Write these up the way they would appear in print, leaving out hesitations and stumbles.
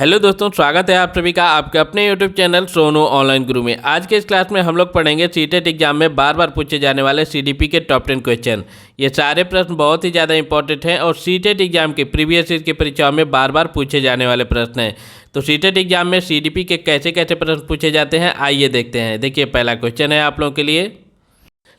Hello दोस्तों, स्वागत है आप सभी का आपके अपने यूट्यूब चैनल सोनू ऑनलाइन गुरु में। आज के इस क्लास में हम लोग पढ़ेंगे सीटेट एग्जाम में बार बार पूछे जाने वाले सीडीपी के टॉप 10 क्वेश्चन। ये सारे प्रश्न बहुत ही ज़्यादा इंपॉर्टेंट हैं और सीटेट एग्जाम के प्रीवियस ईयर की परीक्षाओं में बार बार पूछे जाने वाले प्रश्न हैं। तो सीटेट एग्जाम में सीडीपी के कैसे कैसे प्रश्न पूछे जाते हैं, आइए देखते हैं। देखिए, पहला क्वेश्चन है आप लोगों के लिए।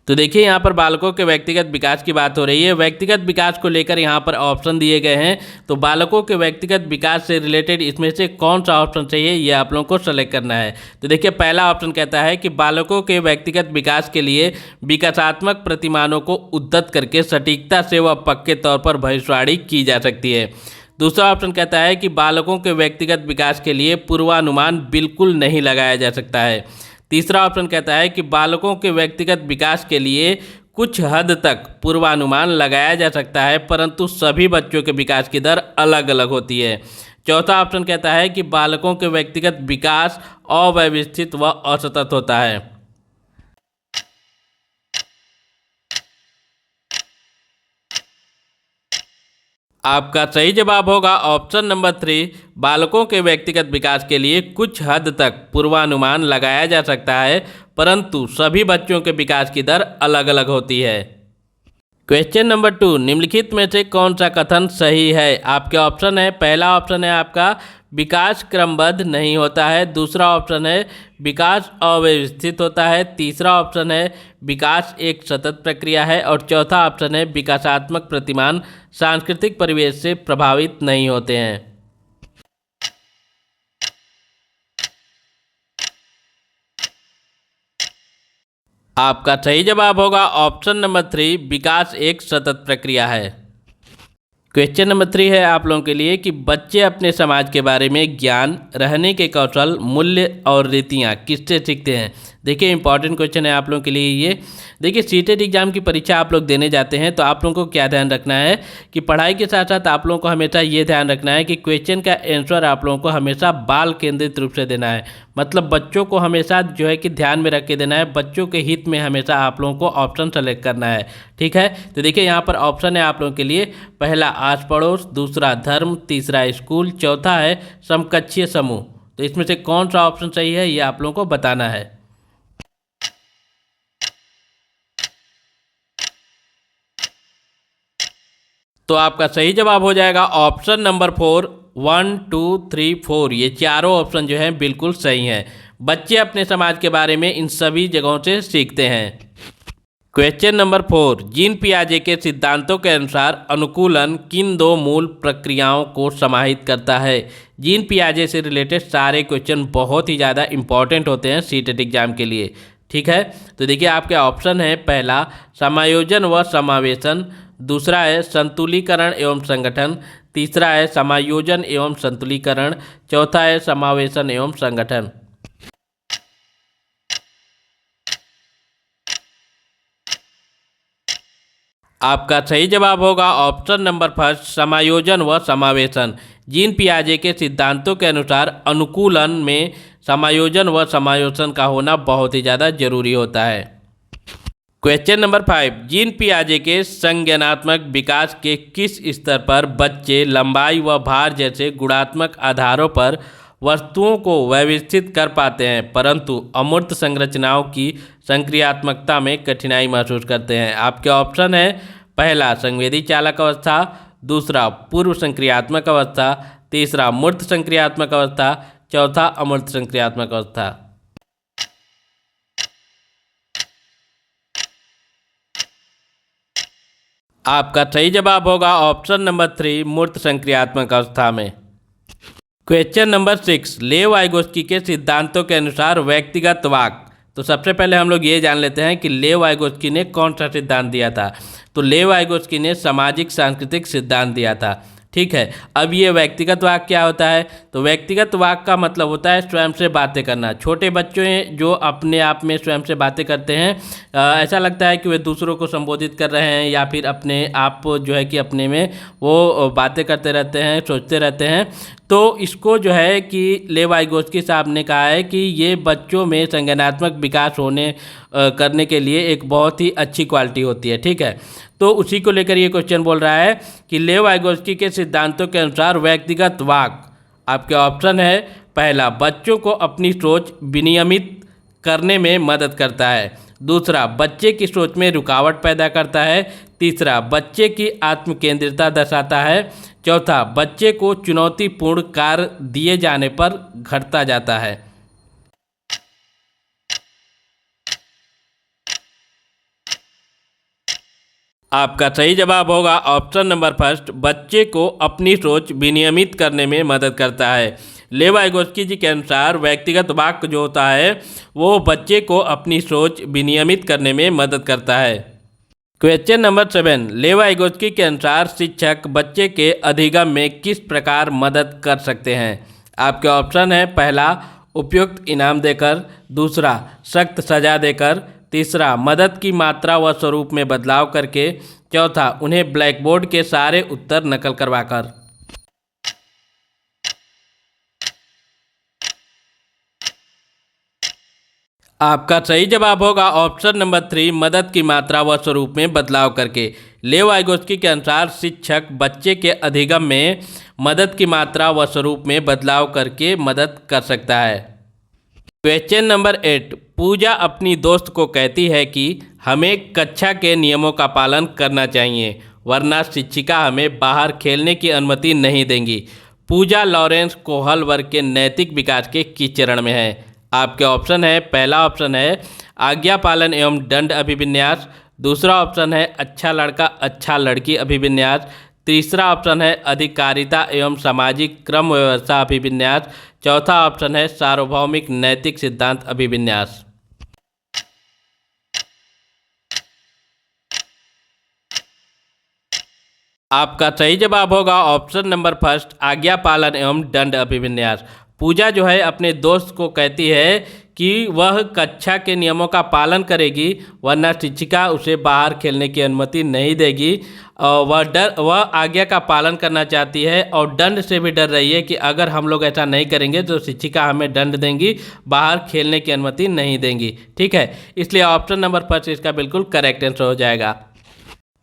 तो देखिए, यहाँ पर बालकों के व्यक्तिगत विकास की बात हो रही है। व्यक्तिगत विकास को लेकर यहाँ पर ऑप्शन दिए गए हैं। तो बालकों के व्यक्तिगत विकास से रिलेटेड इसमें से कौन सा ऑप्शन चाहिए, ये आप लोगों को सेलेक्ट करना है। तो देखिए, पहला ऑप्शन कहता है कि बालकों के व्यक्तिगत विकास के लिए विकासात्मक प्रतिमानों को उद्धत करके सटीकता से व पक्के तौर पर भविष्यवाणी की जा सकती है। दूसरा ऑप्शन कहता है कि बालकों के व्यक्तिगत विकास के लिए पूर्वानुमान बिल्कुल नहीं लगाया जा सकता है। तीसरा ऑप्शन कहता है कि बालकों के व्यक्तिगत विकास के लिए कुछ हद तक पूर्वानुमान लगाया जा सकता है, परंतु सभी बच्चों के विकास की दर अलग अलग होती है। चौथा ऑप्शन कहता है कि बालकों के व्यक्तिगत विकास अव्यवस्थित व असतत होता है। आपका सही जवाब होगा ऑप्शन नंबर 3। बालकों के व्यक्तिगत विकास के लिए कुछ हद तक पूर्वानुमान लगाया जा सकता है, परंतु सभी बच्चों के विकास की दर अलग अलग होती है। क्वेश्चन नंबर 2, निम्नलिखित में से कौन सा कथन सही है? आपके ऑप्शन है, पहला ऑप्शन है आपका विकास क्रमबद्ध नहीं होता है। दूसरा ऑप्शन है विकास अव्यवस्थित होता है। तीसरा ऑप्शन है विकास एक सतत प्रक्रिया है। और चौथा ऑप्शन है विकासात्मक प्रतिमान सांस्कृतिक परिवेश से प्रभावित नहीं होते हैं। आपका सही जवाब होगा ऑप्शन नंबर 3, विकास एक सतत प्रक्रिया है। क्वेश्चन नंबर 3 है आप लोगों के लिए कि बच्चे अपने समाज के बारे में ज्ञान, रहने के कौशल, मूल्य और रीतियाँ किससे सीखते हैं? देखिए, इंपॉर्टेंट क्वेश्चन है आप लोगों के लिए ये। देखिए, सीटेट एग्जाम की परीक्षा आप लोग देने जाते हैं तो आप लोगों को क्या ध्यान रखना है कि पढ़ाई के साथ साथ आप लोगों को हमेशा ये ध्यान रखना है कि क्वेश्चन का आंसर आप लोगों को हमेशा बाल केंद्रित रूप से देना है। मतलब बच्चों को हमेशा जो है कि ध्यान में रख के देना है, बच्चों के हित में हमेशा आप लोगों को ऑप्शन सेलेक्ट करना है। ठीक है, तो देखिए यहाँ पर ऑप्शन है आप लोगों के लिए, पहला आस पड़ोस, दूसरा धर्म, तीसरा स्कूल, चौथा है समकक्षीय समूह। तो इसमें से कौन सा ऑप्शन सही है, ये आप लोगों को बताना है। तो आपका सही जवाब हो जाएगा ऑप्शन नंबर 4, 1, 2, 3, 4। ये चारों ऑप्शन जो हैं बिल्कुल सही हैं। बच्चे अपने समाज के बारे में इन सभी जगहों से सीखते हैं। क्वेश्चन नंबर 4, जीन पियाजे के सिद्धांतों के अनुसार अनुकूलन किन दो मूल प्रक्रियाओं को समाहित करता है? जीन पियाजे से रिलेटेड सारे क्वेश्चन बहुत ही ज़्यादा इंपॉर्टेंट होते हैं सीटेट एग्जाम के लिए। ठीक है, तो देखिए आपके ऑप्शन है, पहला समायोजन व समावेशन, दूसरा है संतुलीकरण एवं संगठन, तीसरा है समायोजन एवं संतुलीकरण, चौथा है समावेशन एवं संगठन। आपका सही जवाब होगा ऑप्शन नंबर 1, समायोजन व समावेशन। जीन पियाजे के सिद्धांतों के अनुसार अनुकूलन में समायोजन व समावेशन का होना बहुत ही ज़्यादा जरूरी होता है। क्वेश्चन नंबर 5, जीन पियाजे के संज्ञानात्मक विकास के किस स्तर पर बच्चे लंबाई व भार जैसे गुणात्मक आधारों पर वस्तुओं को व्यवस्थित कर पाते हैं, परंतु अमूर्त संरचनाओं की संक्रियात्मकता में कठिनाई महसूस करते हैं? आपके ऑप्शन है, पहला संवेदी चालक अवस्था, दूसरा पूर्व संक्रियात्मक अवस्था, तीसरा मूर्त संक्रियात्मक अवस्था, चौथा अमूर्त संक्रियात्मक अवस्था। आपका सही जवाब होगा ऑप्शन नंबर 3, मूर्त संक्रियात्मक अवस्था में। क्वेश्चन नंबर 6, लेव वाइगोत्स्की के सिद्धांतों के अनुसार व्यक्तिगत वाक। तो सबसे पहले हम लोग ये जान लेते हैं कि लेव वाइगोत्स्की ने कौन सा सिद्धांत दिया था। तो लेव वाइगोत्स्की ने सामाजिक सांस्कृतिक सिद्धांत दिया था। ठीक है, अब ये व्यक्तिगत वाक क्या होता है? तो व्यक्तिगत वाक का मतलब होता है स्वयं से बातें करना। छोटे बच्चे जो अपने आप में स्वयं से बातें करते हैं, ऐसा लगता है कि वे दूसरों को संबोधित कर रहे हैं या फिर अपने आप जो है कि अपने में वो बातें करते रहते हैं, सोचते रहते हैं। तो इसको जो है कि लेव वाइगोत्स्की साहब ने कहा है कि ये बच्चों में संज्ञानात्मक विकास करने के लिए एक बहुत ही अच्छी क्वालिटी होती है। ठीक है, तो उसी को लेकर ये क्वेश्चन बोल रहा है कि लेव वाइगोत्स्की के सिद्धांतों के अनुसार व्यक्तिगत वाक आपके ऑप्शन है पहला, बच्चों को अपनी सोच विनियमित करने में मदद करता है। दूसरा, बच्चे की सोच में रुकावट पैदा करता है। तीसरा, बच्चे की आत्मकेंद्रिता दर्शाता है। चौथा, बच्चे को चुनौतीपूर्ण कार्य दिए जाने पर घटता जाता है। आपका सही जवाब होगा ऑप्शन नंबर फर्स्ट, बच्चे को अपनी सोच विनियमित करने में मदद करता है। लेव वाइगोत्स्की जी के अनुसार व्यक्तिगत वाक्य जो होता है वो बच्चे को अपनी सोच विनियमित करने में मदद करता है। क्वेश्चन नंबर 7, लेव वाइगोत्स्की के अनुसार शिक्षक बच्चे के अधिगम में किस प्रकार मदद कर सकते हैं। आपके ऑप्शन है पहला, उपयुक्त इनाम देकर। दूसरा, सख्त सजा देकर। तीसरा, मदद की मात्रा व स्वरूप में बदलाव करके। चौथा, उन्हें ब्लैक बोर्ड के सारे उत्तर नकल करवाकर। आपका सही जवाब होगा ऑप्शन नंबर 3, मदद की मात्रा व स्वरूप में बदलाव करके। लेव वाइगोत्स्की के अनुसार शिक्षक बच्चे के अधिगम में मदद की मात्रा व स्वरूप में बदलाव करके मदद कर सकता है। क्वेश्चन नंबर 8, पूजा अपनी दोस्त को कहती है कि हमें कक्षा के नियमों का पालन करना चाहिए वरना शिक्षिका हमें बाहर खेलने की अनुमति नहीं देंगी। पूजा लॉरेंस कोहल वर्ग के नैतिक विकास के किस चरण में है। आपके ऑप्शन है पहला ऑप्शन है आज्ञा पालन एवं दंड अभिविन्यास। दूसरा ऑप्शन है अच्छा लड़का अच्छा लड़की अभिविन्यास। तीसरा ऑप्शन है अधिकारिता एवं सामाजिक क्रम व्यवस्था अभिविन्यास। चौथा ऑप्शन है सार्वभौमिक नैतिक सिद्धांत अभिविन्यास। आपका सही जवाब होगा ऑप्शन नंबर फर्स्ट, आज्ञा पालन एवं दंड अभिविन्यास। पूजा जो है अपने दोस्त को कहती है कि वह कक्षा के नियमों का पालन करेगी वरना शिक्षिका उसे बाहर खेलने की अनुमति नहीं देगी। वह आज्ञा का पालन करना चाहती है और दंड से भी डर रही है कि अगर हम लोग ऐसा नहीं करेंगे तो शिक्षिका हमें दंड देंगी, बाहर खेलने की अनुमति नहीं देंगी। ठीक है, इसलिए ऑप्शन नंबर 5 इसका बिल्कुल करेक्ट आंसर हो जाएगा।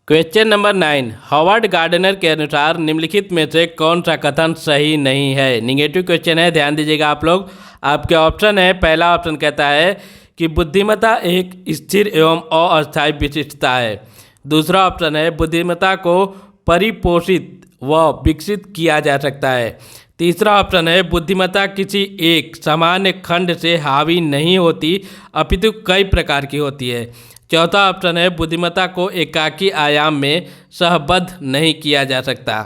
क्वेश्चन नंबर 9, हॉवर्ड गार्डनर के अनुसार निम्नलिखित में से कौन सा कथन सही नहीं है। निगेटिव क्वेश्चन है, ध्यान दीजिएगा आप लोग। आपके ऑप्शन है पहला ऑप्शन कहता है कि बुद्धिमत्ता एक स्थिर एवं अस्थायी विशिष्टता है। दूसरा ऑप्शन है बुद्धिमत्ता को परिपोषित व विकसित किया जा सकता है। तीसरा ऑप्शन है बुद्धिमत्ता किसी एक सामान्य खंड से हावी नहीं होती अपितु कई प्रकार की होती है। चौथा ऑप्शन है बुद्धिमत्ता को एकाकी आयाम में सहबद्ध नहीं किया जा सकता।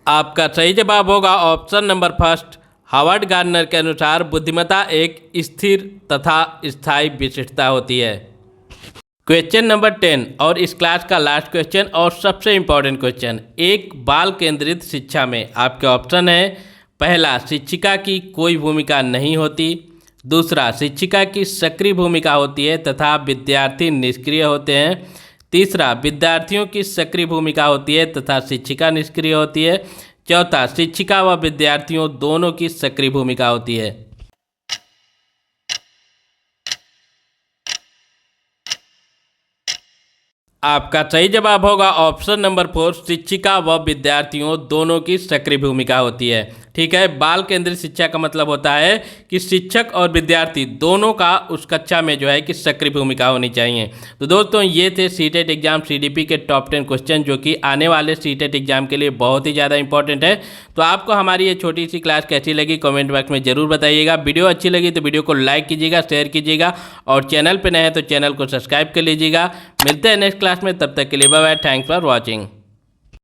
आपका सही जवाब होगा option number first, Howard Gardner के अनुसार बुद्धिमत्ता एक स्थिर तथा स्थायी विशिष्टता होती है। क्वेश्चन नंबर 10 और इस क्लास का लास्ट क्वेश्चन और सबसे इम्पोर्टेंट क्वेश्चन, एक बाल केंद्रित शिक्षा में आपके ऑप्शन है पहला, शिक्षिका की कोई भूमिका नहीं होती। दूसरा, शिक्षिका की सक्रिय भूमिका होती है तथा विद्यार्थी निष्क्रिय होते हैं। तीसरा, विद्यार्थियों की सक्रिय भूमिका होती है तथा शिक्षिका निष्क्रिय होती है। चौथा, शिक्षिका व विद्यार्थियों दोनों की सक्रिय भूमिका होती है। आपका सही जवाब होगा ऑप्शन नंबर 4, शिक्षिका व विद्यार्थियों दोनों की सक्रिय भूमिका होती है। ठीक है, बाल केंद्रित शिक्षा का मतलब होता है कि शिक्षक और विद्यार्थी दोनों का उस कक्षा में जो है कि सक्रिय भूमिका होनी चाहिए। तो दोस्तों ये थे सीटेट एग्जाम सीडीपी के टॉप 10 क्वेश्चन जो कि आने वाले सीटेट एग्जाम के लिए बहुत ही ज़्यादा इंपॉर्टेंट है। तो आपको हमारी ये छोटी सी क्लास कैसी लगी कमेंट बॉक्स में जरूर बताइएगा। वीडियो अच्छी लगी तो वीडियो को लाइक कीजिएगा, शेयर कीजिएगा और चैनल पर नए हैं तो चैनल को सब्सक्राइब कर लीजिएगा। मिलते हैं नेक्स्ट क्लास में, तब तक के लिए bye bye, thanks for watching.